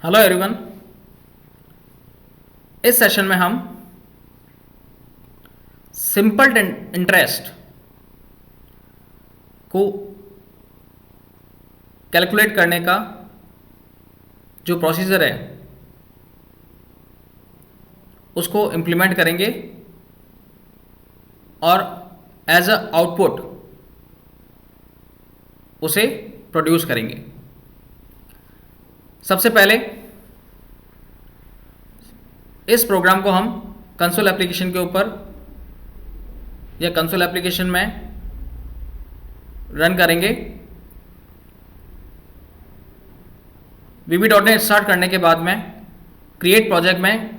Hello everyone. इस session में हम सिंपल इंटरेस्ट को कैलकुलेट करने का जो प्रोसीजर है उसको इम्प्लीमेंट करेंगे और एज अ आउटपुट उसे प्रोड्यूस करेंगे। सबसे पहले इस प्रोग्राम को हम कंसोल एप्लीकेशन के ऊपर या कंसोल एप्लीकेशन में रन करेंगे। VB.NET स्टार्ट करने के बाद में क्रिएट प्रोजेक्ट में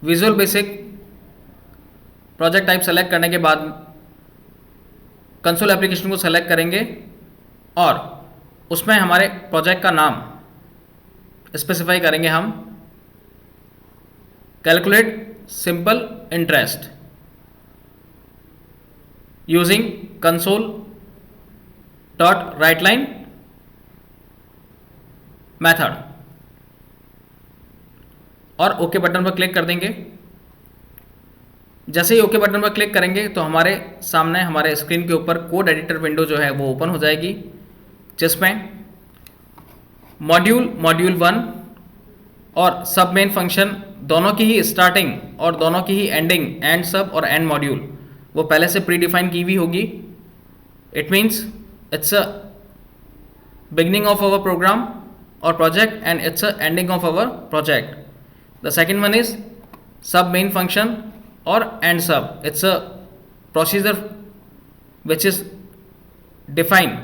visual basic project type select करने के बाद कंसोल एप्लीकेशन को सेलेक्ट करेंगे और उसमें हमारे प्रोजेक्ट का नाम स्पेसिफाई करेंगे हम calculate simple interest using console dot write line method और ओके बटन पर क्लिक कर देंगे। जैसे ही ओके बटन पर क्लिक करेंगे तो हमारे सामने हमारे स्क्रीन के ऊपर कोड एडिटर विंडो जो है वो ओपन हो जाएगी, जिसमें मॉड्यूल 1 और सब मेन फंक्शन दोनों की ही स्टार्टिंग और दोनों की ही एंडिंग, एंड सब और एंड मॉड्यूल वो पहले से प्री डिफाइन की हुई होगी। It means it's a beginning of our program और project and it's a ending of our project. The second one is sub main function or and sub. It's a procedure which is define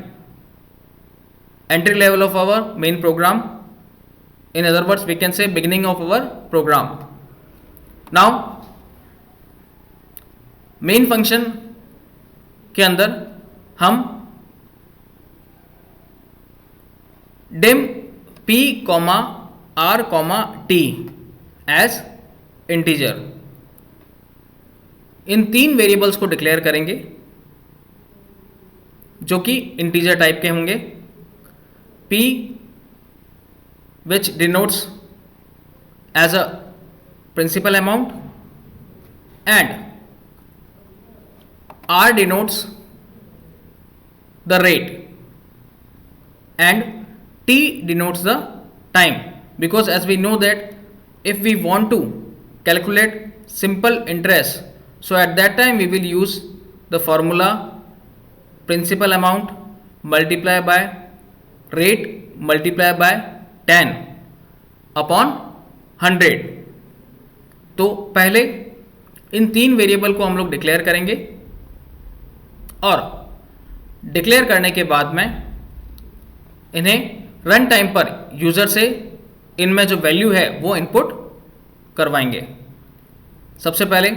entry level of our main program. In other words, we can say beginning of our program. Now main function के अंदर हम dim p, r, t as integer इन 3 variables को declare करेंगे जो कि integer type के होंगे। p which denotes as a principal amount and r denotes the rate and t denotes the time, because as we know that if we want to calculate simple interest, so at that time we will use the formula principal amount multiply by rate multiply by 10 upon 100। तो पहले इन 3 variable को हम लोग declare करेंगे और declare करने के बाद में इन्हें रन टाइम पर यूजर से इनमें जो वैल्यू है वो इनपुट करवाएंगे। सबसे पहले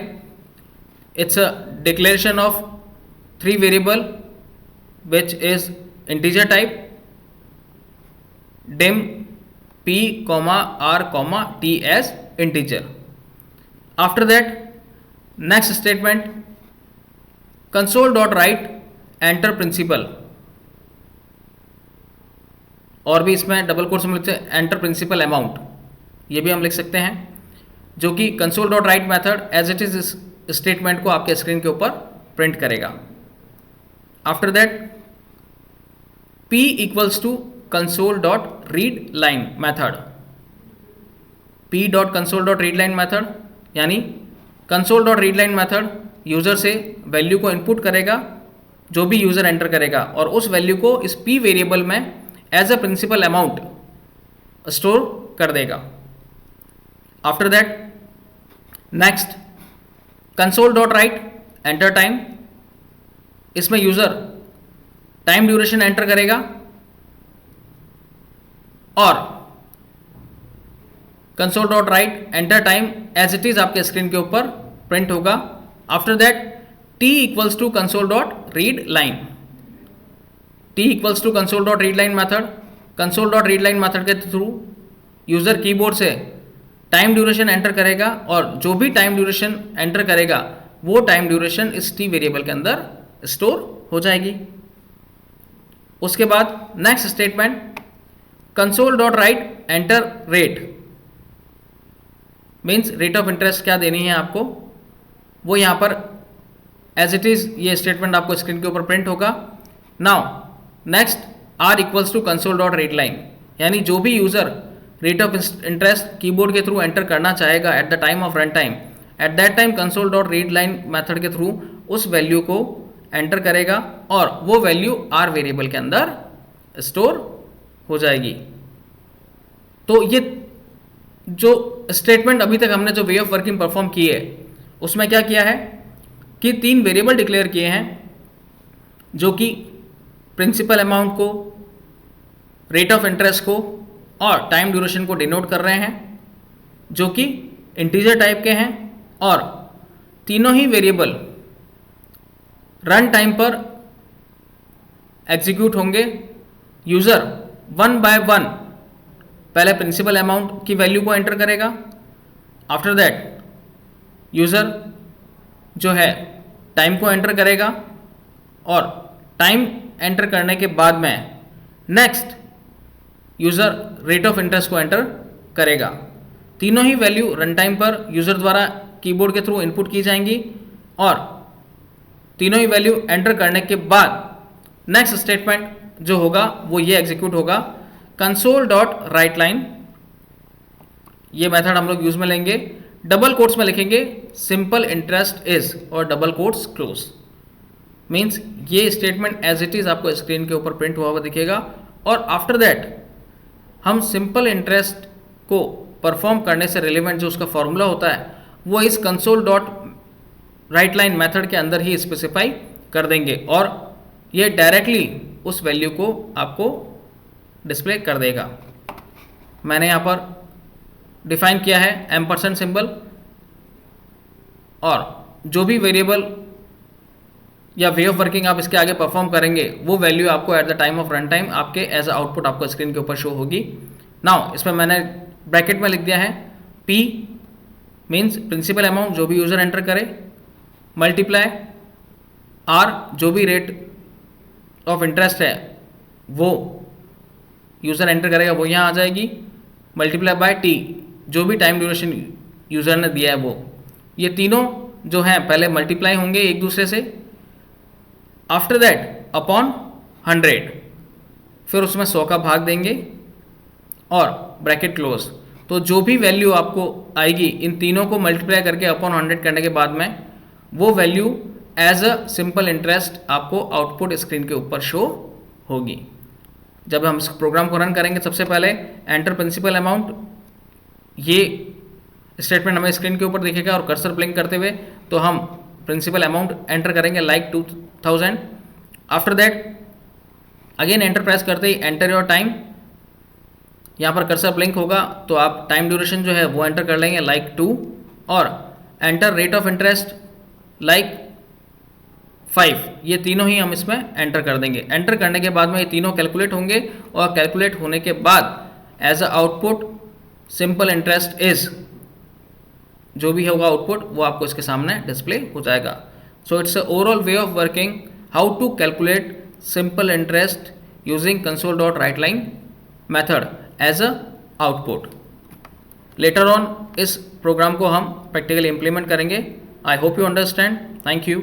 it's a declaration of 3 variable which is integer type dim p, r, t as integer. After that next statement console.write enter principal, और भी इसमें डबल कोट्स में लिखते हैं एंटर प्रिंसिपल अमाउंट, ये भी हम लिख सकते हैं, जो कि console.write method as it is statement को आपके स्क्रीन के ऊपर प्रिंट करेगा। After that p equals to console dot read line method, p dot console dot read line method यानी console dot read line method user से value को input करेगा जो भी यूजर एंटर करेगा और उस वैल्यू को इस p वेरिएबल में as a principal amount store कर देगा। After that next console dot write enter time, इसमें यूजर टाइम ड्यूरेशन एंटर करेगा और console dot write enter time as it is आपके स्क्रीन के ऊपर प्रिंट होगा। After that t equals to console dot read line, t equals to console dot read line method, console dot read line method के through user keyboard से time duration enter करेगा और जो भी टाइम ड्यूरेशन एंटर करेगा वो time duration इस t variable के अंदर स्टोर हो जाएगी। उसके बाद next statement console dot write enter rate means rate of interest क्या देनी है आपको, वो यहाँ पर एज इट इज़ ये स्टेटमेंट आपको स्क्रीन के ऊपर प्रिंट होगा. Now next r equals to console dot read line, यानी जो भी user rate of interest keyboard के थ्रू एंटर करना चाहेगा at the time of run time, at that time console dot read line method के through उस value को enter करेगा और वो वैल्यू आर वेरिएबल के अंदर स्टोर हो जाएगी. तो ये जो स्टेटमेंट अभी तक हमने जो वे ऑफ वर्किंग परफॉर्म की है उसमें क्या किया है कि 3 वेरिएबल डिक्लेयर किए हैं जो कि प्रिंसिपल अमाउंट को, रेट ऑफ इंटरेस्ट को और टाइम ड्यूरेशन को डिनोट कर रहे हैं, जो कि इंटीजर टाइप के हैं. और तीनों ही वेरिएबल रन टाइम पर एग्जीक्यूट होंगे. यूज़र 1 बाय 1 पहले प्रिंसिपल अमाउंट की वैल्यू को एंटर करेगा. आफ्टर दैट यूज़र जो है टाइम को एंटर करेगा और टाइम एंटर करने के बाद में next user rate of interest को एंटर करेगा. तीनों ही वैल्यू रन टाइम पर यूज़र द्वारा कीबोर्ड के थ्रू इनपुट की जाएंगी और तीनों ही वैल्यू एंटर करने के बाद नेक्स्ट स्टेटमेंट जो होगा वो ये एग्जीक्यूट होगा, कंसोल डॉट राइट लाइन. ये मेथड हम लोग यूज में लेंगे, डबल कोट्स में लिखेंगे सिंपल इंटरेस्ट इज और डबल कोट्स क्लोज. मीन्स ये स्टेटमेंट एज इट इज आपको स्क्रीन के ऊपर प्रिंट हुआ हुआ दिखेगा. और आफ्टर दैट हम सिंपल इंटरेस्ट को परफॉर्म करने से रिलेवेंट जो उसका फॉर्मूला होता है वो इस console dot write line method के अंदर ही स्पेसिफाई कर देंगे और ये डायरेक्टली उस वैल्यू को आपको डिस्प्ले कर देगा. मैंने यहाँ पर डिफाइन किया है एम्परसेंट सिंबल, और जो भी वेरिएबल या वे ऑफ वर्किंग आप इसके आगे परफॉर्म करेंगे वो वैल्यू आपको at the time of run time आपके एज अ आउटपुट आपको स्क्रीन के ऊपर शो होगी. नाउ इसमें मैंने ब्रैकेट में लिख दिया है P मीन्स प्रिंसिपल अमाउंट जो भी यूज़र एंटर करे, मल्टीप्लाई R जो भी रेट ऑफ इंटरेस्ट है वो यूज़र एंटर करेगा वो यहाँ आ जाएगी, मल्टीप्लाई बाय T जो भी टाइम ड्यूरेशन यूज़र ने दिया है वो. ये तीनों जो हैं पहले मल्टीप्लाई होंगे एक दूसरे से, आफ्टर दैट अपॉन 100, फिर उसमें 100 का भाग देंगे और ब्रैकेट क्लोज. तो जो भी वैल्यू आपको आएगी इन तीनों को मल्टीप्लाई करके अपॉन 100 करने के बाद में वो value as a simple interest आपको आउटपुट स्क्रीन के ऊपर शो होगी. जब हम इस प्रोग्राम को रन करेंगे सबसे पहले एंटर प्रिंसिपल अमाउंट, ये स्टेटमेंट हमें स्क्रीन के ऊपर दिखेगा और कर्सर ब्लिंक करते हुए तो हम प्रिंसिपल अमाउंट एंटर करेंगे like 2000. After that again enter press करते ही एंटर योर टाइम, यहाँ पर कर्सर ब्लिंक होगा तो आप टाइम ड्यूरेशन जो है वो एंटर कर लेंगे लाइक 2 और enter rate of interest like 5. ये तीनों ही हम इसमें एंटर कर देंगे. एंटर करने के बाद में ये तीनों कैलकुलेट होंगे और कैलकुलेट होने के बाद as a output simple interest is जो भी होगा आउटपुट वो आपको इसके सामने डिस्प्ले हो जाएगा. So it's a overall way of working how to calculate simple interest using console dot write line method as a output. Later on इस प्रोग्राम को हम प्रैक्टिकली इम्प्लीमेंट करेंगे. I hope you understand. Thank you.